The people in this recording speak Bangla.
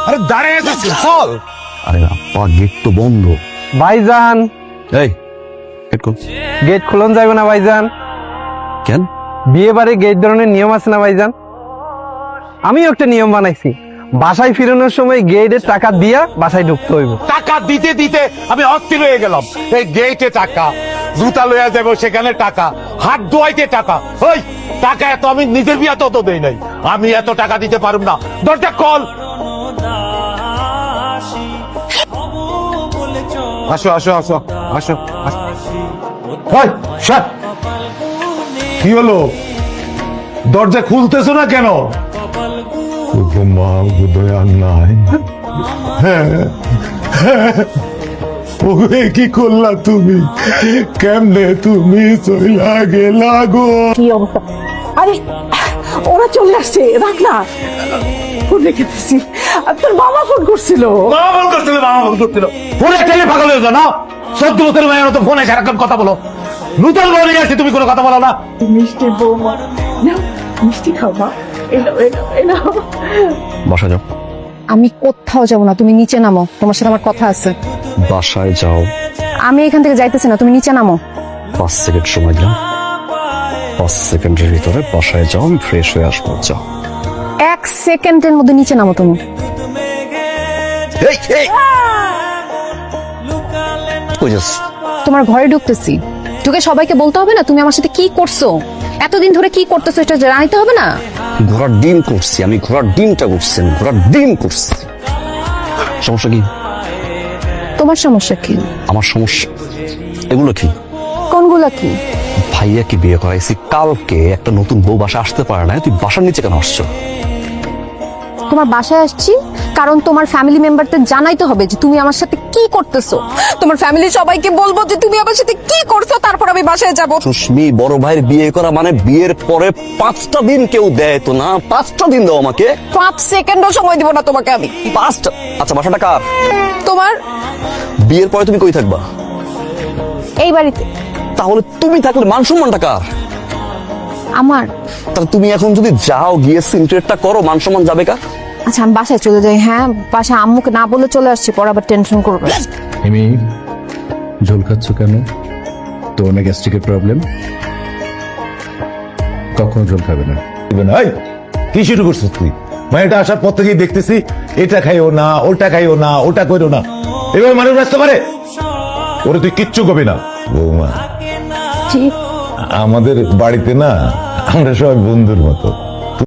আরে দাঁড়িয়ে আছিস চল। আরে আপা গেট তো বন্ধ। ভাইজান এই গেট খোল। গেট খুলন যাবে না ভাইজান। কেন? বিয়ে বাড়ি গেট ধরনের নিয়ম আছে না ভাইজান। আমিও একটা নিয়ম বানাইছি, বাসায় ফিরানোর সময় গেটের টাকা দিয়া বাসায় ঢুকতে হইব। টাকা দিতে দিতে আমি অস্থির হয়ে গেলাম। এই গেটে টাকা, জুতা লইয়া যাবো সেখানে টাকা, হাত ধোয়াইতে টাকা। ওই টাকা এত আমি নিজের বিয়া তত দেই নাই, আমি এত টাকা দিতে পারব না। দরজা কল। আসো আসো আসো আসো আসো। ওই, শট। কি হলো, দরজা খুলতেছো না কেন? মা বোধহয় আর নাই। ওরে কি করলা তুমি, কেমনে তুমি চইলা গেলা গো। কি অবস্থা? আরে ওরা চলে আসছে, রাখ না, ফোন রেখে দিছি। আর তোর বাবা ফোন করছিল। মামা ফোন করছিল, মামা ফোন করছিল। ফোনে টেনে পাগল হয়ে যাও না। 14 বছরের মেয়ের মতো ফোনে সারাক্ষণ কথা বলো। নূতন বউ নিয়ে আসছি, তুমি কোনো কথা বলো না। মিষ্টি বৌমা, নাও মিষ্টি খাও মা। এলো এলো এলো। বাসায় যাও। আমি কোথাও যাব না, তুমি নিচে নামো, তোমার সাথে আমার কথা আছে। বাসায় যাও। আমি এখান থেকে যাইতেছি না, তুমি নিচে নামো। 5 সেকেন্ড সময় দিলাম, 5 সেকেন্ডের ভিতরে বাসায় যাও, আমি ফ্রেশ হয়ে আসবো। যাও। 1 সেকেন্ডের মধ্যে নিচে নামো তুমি। এই এই কই যাস? তোমার ঘরে ঢুকতেছি, ঢুকে সবাইকে বলতে হবে না তুমি আমার সাথে কি করছো, এতদিন ধরে কি করতেছো এটা জানাইতে হবে না? ঘোড়ার ডিম করছি আমি, ঘোড়ার ডিমটা করছি আমি, ঘোড়ার ডিম করছি। সমস্যা কি? তোমার সমস্যা কি? আমার সমস্যা এগুলো কি? কোনগুলা কি? ভাইয়াকে বিয়ে করাইছি, কালকে একটা নতুন বউ বাসা আসতে পারে না, তুই বাসার নিচে কেন আসছো? তোমার বাসায় আসছি কারণ তোমার ফ্যামিলি মেম্বারদের জানাইতে হবে যে তুমি আমার সাথে কি করতেছো। তোমার ফ্যামিলি সবাইকে বলবো যে তুমি আমার সাথে কি করছো, তারপর আমি বাসায় যাব। সুস্মি, বড় ভাইয়ের বিয়ে করা মানে বিয়ের পরে 5টা দিন কেউ দেয় তো না, 5টা দিন দাও আমাকে। 5 সেকেন্ডও সময় দিব না তোমাকে আমি। 5টা? আচ্ছা বাসাটা কার? তোমার। বিয়ের পরে তুমি কই থাকবা? এই বাড়িতে। তাহলে তুমি থাকলে মান সম্মানটা কার? আমার। তাহলে তুমি এখন যদি যাও গিয়ে সিনক্রেটটা করো, মান সম্মান যাবে কার? আচ্ছা আমি বাসায় চলে যাই। হ্যাঁ বাসায় আম্মুকে না বলে চলে আসছি, পরে আবার টেনশন করবে। এমি, ঝোল খাচ্ছ কেন? তোর না গ্যাস্ট্রিকের প্রবলেম? কখনো ঝোল খাবে না। এই, কি শুরু করছিস তুই? মেয়েটা আসার পর থেকেই দেখতেছি এটা খাইও না, ওটা খাইও না, ওটা করো না, এভাবে মানুষ আসতে পারে? ওরে তুই কিচ্ছু করবি না। বৌমা, ঠিক। আমাদের বাড়িতে না আমরা সবাই বন্ধুর মতো।